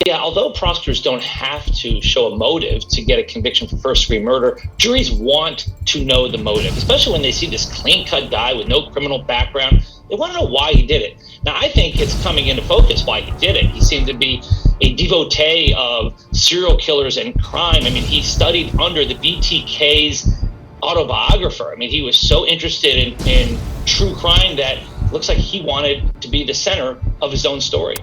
Yeah, although prosecutors don't have to show a motive to get a conviction for first-degree murder, juries want to know the motive, especially when they see this clean-cut guy with no criminal background. They want to know why he did it. Now, I think it's coming into focus why he did it. He seemed to be a devotee of serial killers and crime. I mean, he studied under the BTK's autobiographer. I mean, he was so interested in true crime that it looks like he wanted to be the center of his own story.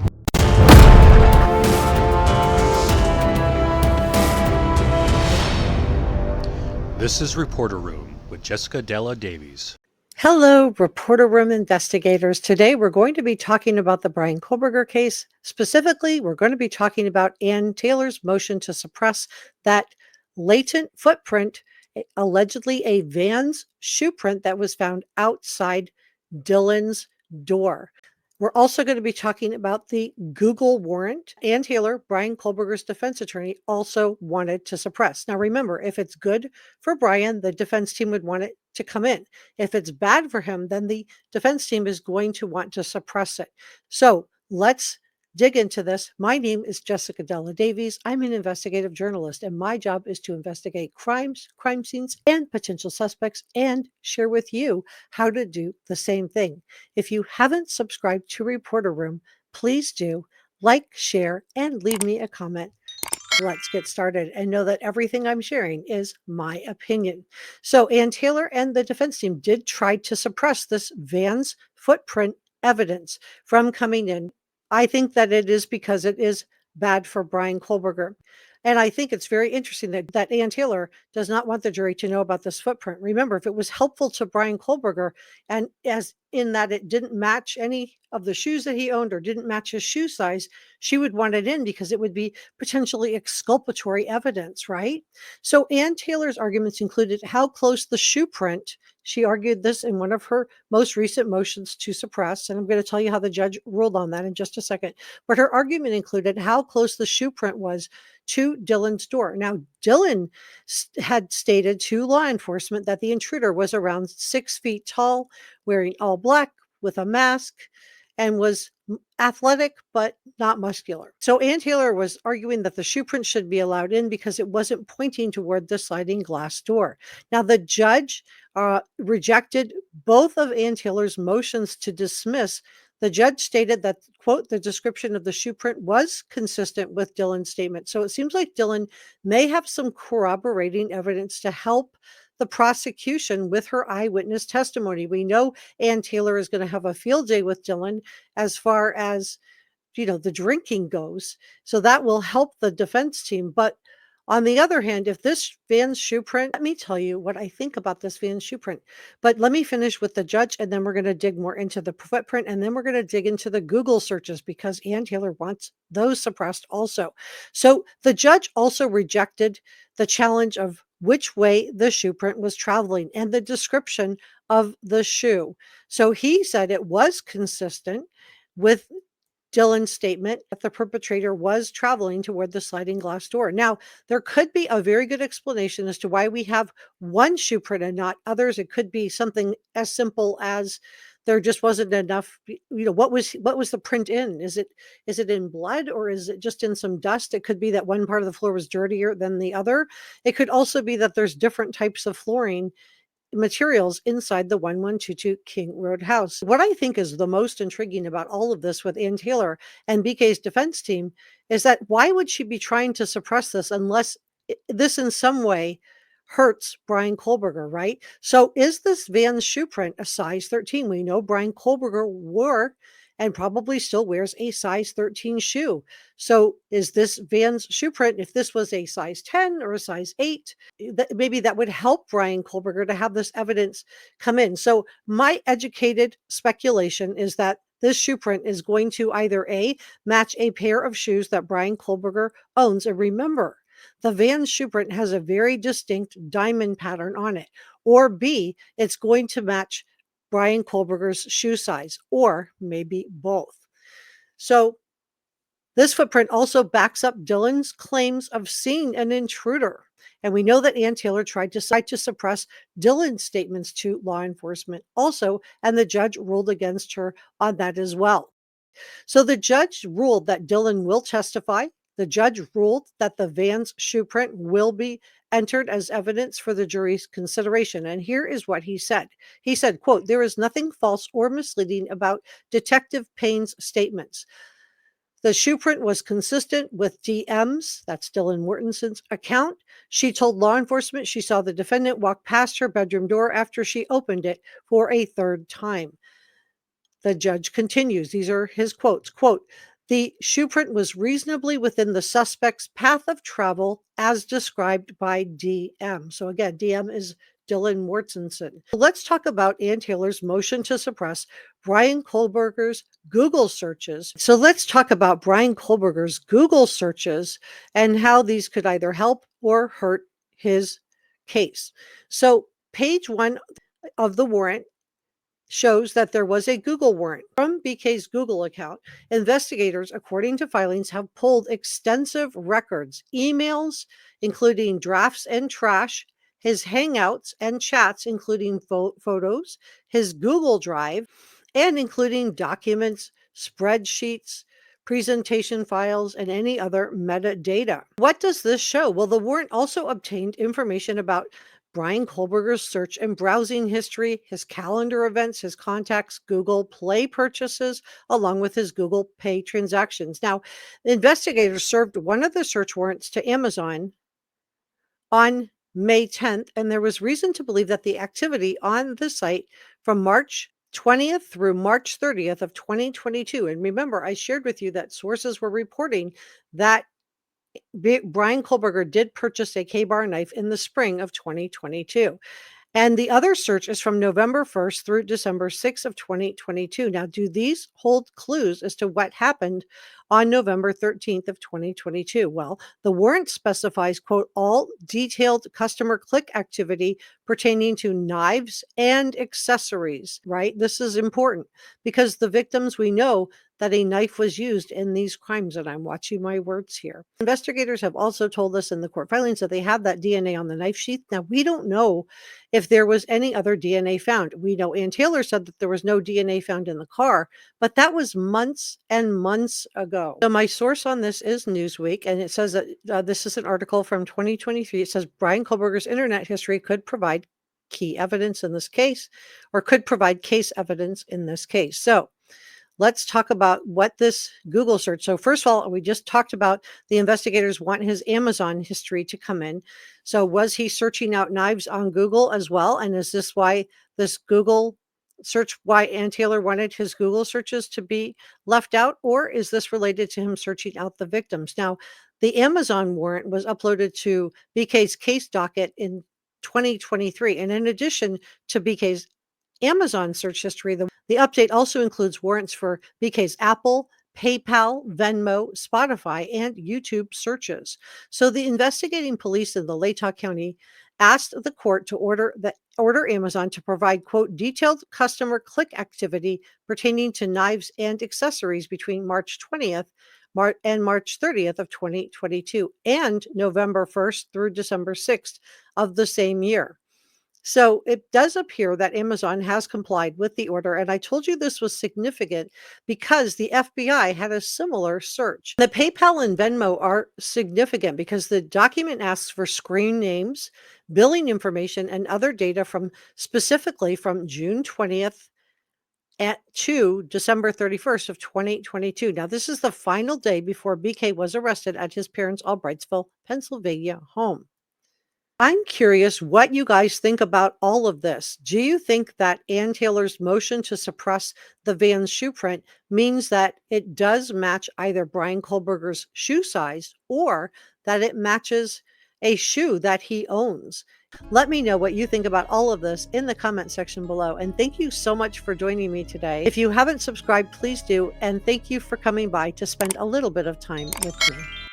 This is Reporter Room with Jessica Della Davies. Hello, Reporter Room investigators. Today we're going to be talking about the Bryan Kohberger case. Specifically, we're going to be talking about Ann Taylor's motion to suppress that latent footprint, allegedly a Vans shoe print that was found outside Dylan's door. We're also going to be talking about the Google warrant. Ann Taylor, Bryan Kohberger's defense attorney, also wanted to suppress. Now, remember, if it's good for Bryan, the defense team would want it to come in. If it's bad for him, then the defense team is going to want to suppress it. So let's dig into this. My name is Jessica Della Davies. I'm an investigative journalist, and my job is to investigate crimes, crime scenes, and potential suspects, and share with you how to do the same thing. If you haven't subscribed to Reporter Room, please do like, share, and leave me a comment. Let's get started and know that everything I'm sharing is my opinion. So Ann Taylor and the defense team did try to suppress this Vans footprint evidence from coming in. I think that it is because it is bad for Bryan Kohberger. And I think it's very interesting that Ann Taylor does not want the jury to know about this footprint. Remember, if it was helpful to Bryan Kohberger, and as in that it didn't match any of the shoes that he owned or didn't match his shoe size, she would want it in because it would be potentially exculpatory evidence, right? So Ann Taylor's arguments included how close the shoe print. She argued this in one of her most recent motions to suppress, and I'm going to tell you how the judge ruled on that in just a second. But her argument included how close the shoe print was to Dylan's door. Now, Dylan had stated to law enforcement that the intruder was around 6 feet tall, wearing all black with a mask, and was athletic but not muscular. So Ann Taylor was arguing that the shoe print should be allowed in because it wasn't pointing toward the sliding glass door. Now, the judge rejected both of Ann Taylor's motions to dismiss. The judge stated that, quote, the description of the shoe print was consistent with Dylan's statement. So it seems like Dylan may have some corroborating evidence to help the prosecution with her eyewitness testimony. We know Ann Taylor is going to have a field day with Dylan as far as, the drinking goes. So that will help the defense team. But on the other hand, if this Vans shoe print, let me tell you what I think about this Vans shoe print. But let me finish with the judge, and then we're going to dig more into the footprint, and then we're going to dig into the Google searches because Ann Taylor wants those suppressed also. So the judge also rejected the challenge of which way the shoe print was traveling and the description of the shoe. So he said it was consistent with Dylan's statement that the perpetrator was traveling toward the sliding glass door. Now, there could be a very good explanation as to why we have one shoe print and not others. It could be something as simple as there just wasn't enough, what was the print in? Is it in blood or is it just in some dust? It could be that one part of the floor was dirtier than the other. It could also be that there's different types of flooring materials inside the 1122 King Road house. What I think is the most intriguing about all of this with Ann Taylor and BK's defense team is that why would she be trying to suppress this unless this in some way hurts Bryan Kohberger, right? So is this Vans shoe print a size 13? We know Bryan Kohberger wore and probably still wears a size 13 shoe. So is this Vans shoe print, if this was a size 10 or a size 8, maybe that would help Bryan Kohberger to have this evidence come in. So my educated speculation is that this shoe print is going to either A, match a pair of shoes that Bryan Kohberger owns. And remember, the Vans shoe print has a very distinct diamond pattern on it. Or B, it's going to match Bryan Kohberger's shoe size, or maybe both. So this footprint also backs up Dylan's claims of seeing an intruder. And we know that Ann Taylor tried to suppress Dylan's statements to law enforcement also, and the judge ruled against her on that as well. So the judge ruled that Dylan will testify The judge ruled that the van's shoe print will be entered as evidence for the jury's consideration. And here is what he said. He said, quote, "There is nothing false or misleading about Detective Payne's statements. The shoe print was consistent with DM's, that's Dylan Mortensen's account. She told law enforcement she saw the defendant walk past her bedroom door after she opened it for a third time." The judge continues. These are his quotes. Quote, "The shoe print was reasonably within the suspect's path of travel as described by DM." So again, DM is Dylan Mortensen. Let's talk about Ann Taylor's motion to suppress Bryan Kohberger's Google searches. So let's talk about Bryan Kohberger's Google searches and how these could either help or hurt his case. So page 1 of the warrant shows that there was a Google warrant. From BK's Google account, investigators, according to filings, have pulled extensive records, emails, including drafts and trash, his hangouts and chats, including photos, his Google Drive, and including documents, spreadsheets, presentation files, and any other metadata. What does this show? Well, the warrant also obtained information about Bryan Kohberger's search and browsing history, his calendar events, his contacts, Google Play purchases, along with his Google Pay transactions. Now, investigators served one of the search warrants to Amazon on May 10th, and there was reason to believe that the activity on the site from March 20th through March 30th of 2022. And remember, I shared with you that sources were reporting that Bryan Kohberger did purchase a K-bar knife in the spring of 2022. And the other search is from November 1st through December 6th of 2022. Now, do these hold clues as to what happened on November 13th of 2022? Well, the warrant specifies, quote, "all detailed customer click activity pertaining to knives and accessories," right? This is important because the victims, we know that a knife was used in these crimes, and I'm watching my words here. Investigators have also told us in the court filings that they have that DNA on the knife sheath. Now, we don't know if there was any other DNA found. We know Ann Taylor said that there was no DNA found in the car, but that was months and months ago. So my source on this is Newsweek, and it says that this is an article from 2023. It says Bryan Kohberger's internet history could provide key evidence in this case, or could provide case evidence in this case. So let's talk about what this Google search. So first of all, we just talked about the investigators want his Amazon history to come in. So was he searching out knives on Google as well? And is this why this Google search, why Ann Taylor wanted his Google searches to be left out? Or is this related to him searching out the victims? Now, the Amazon warrant was uploaded to BK's case docket in 2023. And in addition to BK's Amazon search history, the update also includes warrants for BK's Apple, PayPal, Venmo, Spotify, and YouTube searches. So the investigating police in the Latah County asked the court to order Amazon to provide, quote, "detailed customer click activity pertaining to knives and accessories between March 20th and March 30th of 2022 and November 1st through December 6th of the same year." So it does appear that Amazon has complied with the order. And I told you this was significant because the FBI had a similar search. The PayPal and Venmo are significant because the document asks for screen names, billing information, and other data from specifically from June 20th to December 31st of 2022. Now, this is the final day before BK was arrested at his parents' Albrightsville, Pennsylvania home. I'm curious what you guys think about all of this. Do you think that Ann Taylor's motion to suppress the van's shoe print means that it does match either Bryan Kohberger's shoe size or that it matches a shoe that he owns? Let me know what you think about all of this in the comment section below. And thank you so much for joining me today. If you haven't subscribed, please do. And thank you for coming by to spend a little bit of time with me.